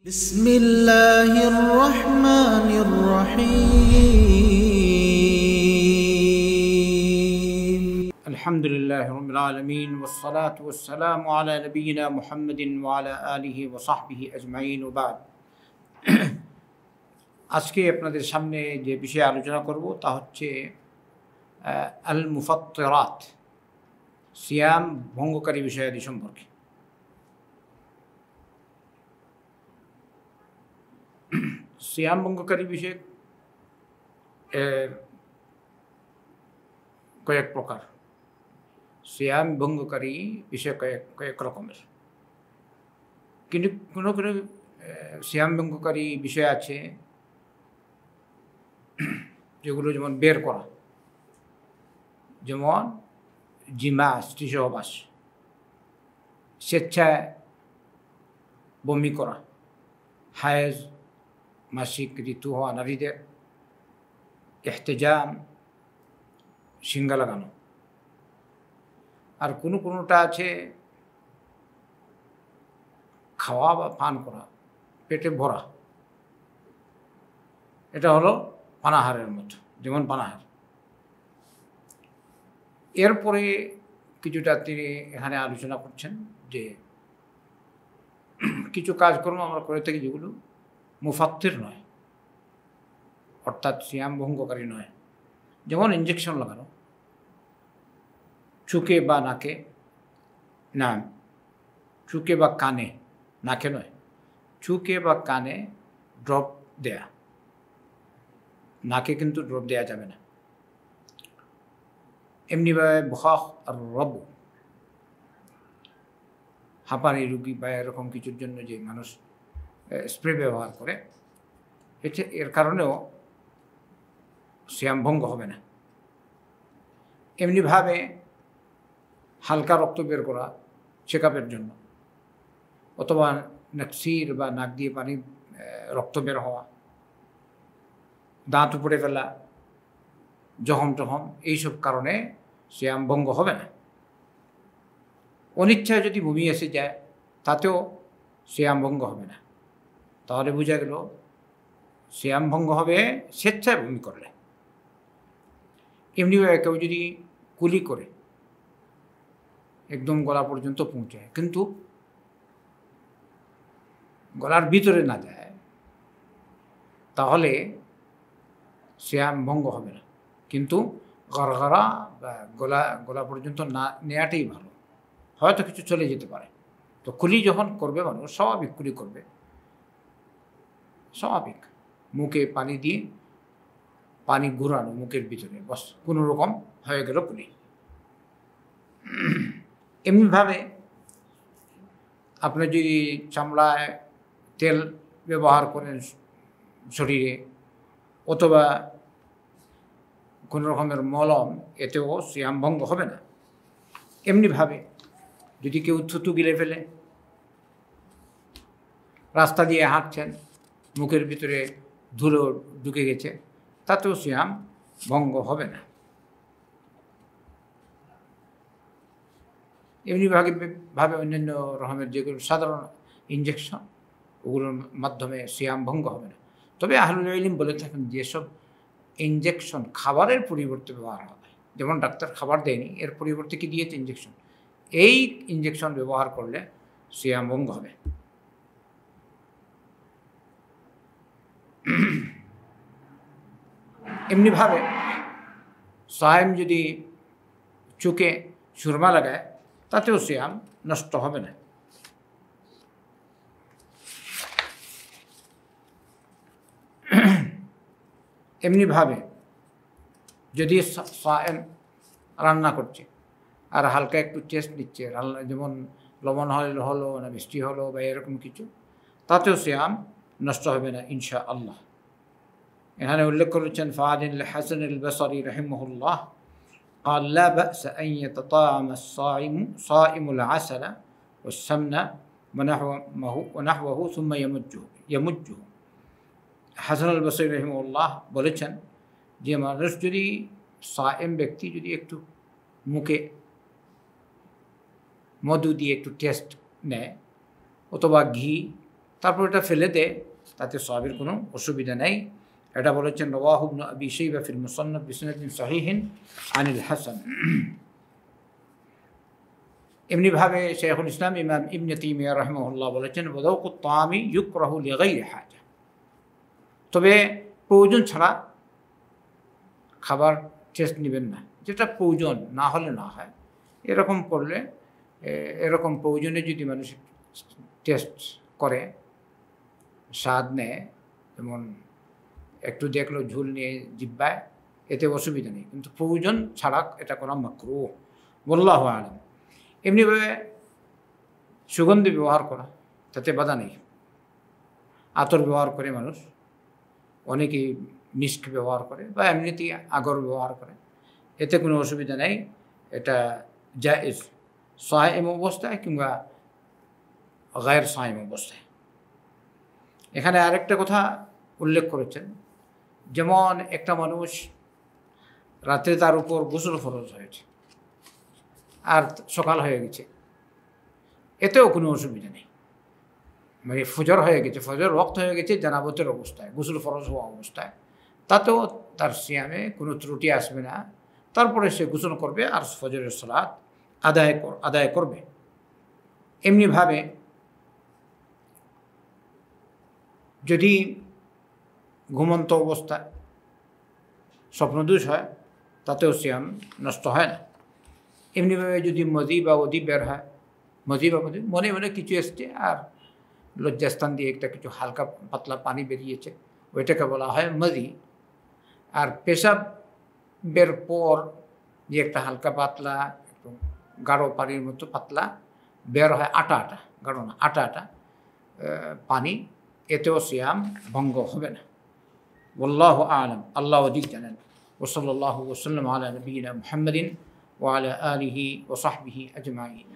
بسم الله الرحمن الرحيم الحمد لله رب العالمين والصلاة والسلام على نبينا محمد وعلى آله وصحبه أجمعين وبعد আজকে আপনাদের সামনে যে বিষয়ে আলোচনা করব তা হচ্ছে আল মুফাত্তিরাত, সিয়াম ভঙ্গকারী বিষয়াদি সম্পর্কে। সিয়াম ভঙ্গকারী বিষয়ে কয়েক প্রকার, সিয়াম ভঙ্গকারী বিষয় কয়েক রকমের, কিন্তু কোনো কোনো সিয়াম ভঙ্গকারী বিষয় আছে যেগুলো যেমন বের করা, যেমন জিমা, স্ত্রী সহবাস, স্বেচ্ছায় বমি করা, হায়েজ মাসিক ঋতু হওয়া নারীদের, ইহতেজাম সিঙ্গা লাগানো। আর কোনোটা আছে খাওয়া বা পান করা, পেটে ভরা, এটা হলো পানাহারের মতো, যেমন পানাহার। এরপরে কিছুটা তিনি এখানে আলোচনা করছেন যে কিছু কাজকর্ম আমরা করে থাকি যেগুলো মুফাত্তির নয়, অর্থাৎ সিয়াম ভঙ্গকারী নয়, যেমন ইঞ্জেকশন লাগানো চোখে বা নাকে, না চোখে বা কানে, নাকে নয়, চোখে বা কানে ড্রপ দেয়া, নাকে কিন্তু ড্রপ দেয়া যাবে না। এমনিভাবে বখাহ আর রব, হাঁপানি রুগী বা এরকম কিছুর জন্য যে মানুষ স্প্রে ব্যবহার করে, এর কারণেও সিয়াম ভঙ্গ হবে না। এমনিভাবে হালকা রক্ত বের করা চেকআপের জন্য, অথবা নাকসির বা নাক দিয়ে পানি রক্ত বের হওয়া, দাঁত উপড়ে ফেলা, জখম টখম, এইসব কারণে সিয়াম ভঙ্গ হবে না। অনিচ্ছায় যদি বমি এসে যায় তাতেও সিয়াম ভঙ্গ হবে না। তাহলে বোঝা গেল সিয়াম ভঙ্গ হবে স্বেচ্ছায় বমি করলে। এমনিভাবে কেউ যদি কুলি করে একদম গলা পর্যন্ত পৌঁছায় কিন্তু গলার ভিতরে না যায়, তাহলে সিয়াম ভঙ্গ হবে না। কিন্তু গড়গড়া বা গলা পর্যন্ত না নেওয়াটাই ভালো, হয়তো কিছু চলে যেতে পারে। তো কুলি যখন করবে মানুষ, স্বাভাবিক কুলি করবে, স্বাভাবিক মুখে পানি দিয়ে পানি ঘুরানো মুখের ভিতরে, বস কোনো রকম হয়ে গেল কুলি। এমনিভাবে আপনি যদি চামড়ায় তেল ব্যবহার করেন শরীরে, অথবা কোনো রকমের মলম, এতেও সিয়াম ভঙ্গ হবে না। এমনিভাবে যদি কেউ থুতু গিলে ফেলে, রাস্তা দিয়ে হাঁটছেন, মুখের ভিতরে ধুলো ঢুকে গেছে, তাতেও সিয়াম ভঙ্গ হবে না। এমনিভাবে অন্যান্য রকমের যেগুলো সাধারণ ইঞ্জেকশন, ওগুলোর মাধ্যমে সিয়াম ভঙ্গ হবে না। তবে আহলুল ইলম বলে থাকেন যেসব ইঞ্জেকশন খাবারের পরিবর্তে ব্যবহার হবে, যেমন ডাক্তার খাবার দেয়নি, এর পরিবর্তে কি দিয়েছে ইঞ্জেকশন, এই ইঞ্জেকশন ব্যবহার করলে সিয়াম ভঙ্গ হবে। এমনিভাবে সায়েম যদি চোখে সুরমা লাগায় তাতেও সিয়াম নষ্ট হবে না। এমনিভাবে যদি সায়েম রান্না করছে আর হালকা একটু টেস্ট নিচ্ছে, যেমন লবণ হলো না মিষ্টি হলো বা এরকম কিছু, তাতেও সিয়াম নষ্ট হবে না ইনশা আল্লাহ। এখানে উল্লেখ করেছেন ফাদিন হাসান আল বসরি রাহিমাহুল্লাহ قال لا بأس أن يتطعم الصائم العسل والسمن ونحوه ثم يمجه। হাসান আল বসরি রাহিমাহুল্লাহ বলেছেন যে মানুষ যদি, সায়েম ব্যক্তি যদি একটু মুখে মধু দিয়ে একটু টেস্ট নেয়, অথবা ঘি তারপর এটা ফেলে দে, তাতে সওয়াবের কোনো অসুবিধা নেই। এটা বলেছেন রাওয়াহু ইবনু আবি শাইবা ফিল মুসান্নাফ বিসনাদিন সহিহিন আনিল হাসান। এমনিভাবে শাইখুল ইসলাম ইমাম ইবনে তাইমিয়া রাহিমাহুল্লাহ বলেছেন ওয়াদাউকুত তাআমি ইউকরাহু লিগাইরি হাজা, তবে প্রয়োজন ছাড়া খাবার টেস্ট নেবেন না, যেটা প্রয়োজন না হলে না হয়। এরকম করলে, এরকম প্রয়োজনে যদি মানুষ টেস্ট করে, স্বাদ নেয়, যেমন একটু দেখলো ঝোল নিয়ে জিব্বায়, এতে অসুবিধা নেই, কিন্তু প্রয়োজন ছাড়া এটা করা মাকরুহ, ওয়াল্লাহু আলাম। এমনিভাবে সুগন্ধি ব্যবহার করা, তাতে বাধা নেই। আতর ব্যবহার করে মানুষ, অনেকেই মিস্ক ব্যবহার করে বা এমনিতেই আগর ব্যবহার করে, এতে কোনো অসুবিধা নেই, এটা জায়েজ সায়েম অবস্থায় কিংবা গায়ের সায়েম অবস্থায়। এখানে আরেকটা কথা উল্লেখ করেছেন, যেমন একটা মানুষ রাত্রে তার উপর গোসল ফরজ হয়েছে আর সকাল হয়ে গেছে, এতেও কোনো অসুবিধা নেই। মানে ফজর হয়ে গেছে, ফজর ওয়াক্ত হয়ে গেছে জানাবতের অবস্থায়, গোসল ফরজ হওয়া অবস্থায়, তাতেও তার সিয়ামে কোনো ত্রুটি আসবে না। তারপরে সে গোসল করবে আর ফজরের সালাত আদায় করবে। এমনিভাবে যদি ঘুমন্ত অবস্থায় স্বপ্নদোষ হয়, তাতেও সিয়াম নষ্ট হয় না। এমনিভাবে যদি মজি বা অদি বের হয়, মজি বা মজি মনে মনে কিছু এসছে আর লজ্জাস্থান দিয়ে একটা কিছু হালকা পাতলা পানি বেরিয়েছে, ওইটাকে বলা হয় মজি। আর পেশাবের পর যে একটা হালকা পাতলা একটু গাঢ় পানির মতো পাতলা বের হয়, আটা গাঢ় না, আটা পানি, এতেও সিয়াম ভঙ্গ হবে না। ওয়াল্লাহু আ'লাম, আল্লাহ অধিক জানেন। ওয়া সাল্লাল্লাহু ওয়া সাল্লাম আলা নবিয়িনা মুহাম্মাদিন ওয়া আলা আলিহি ওয়া সাহবিহি আজমাইন।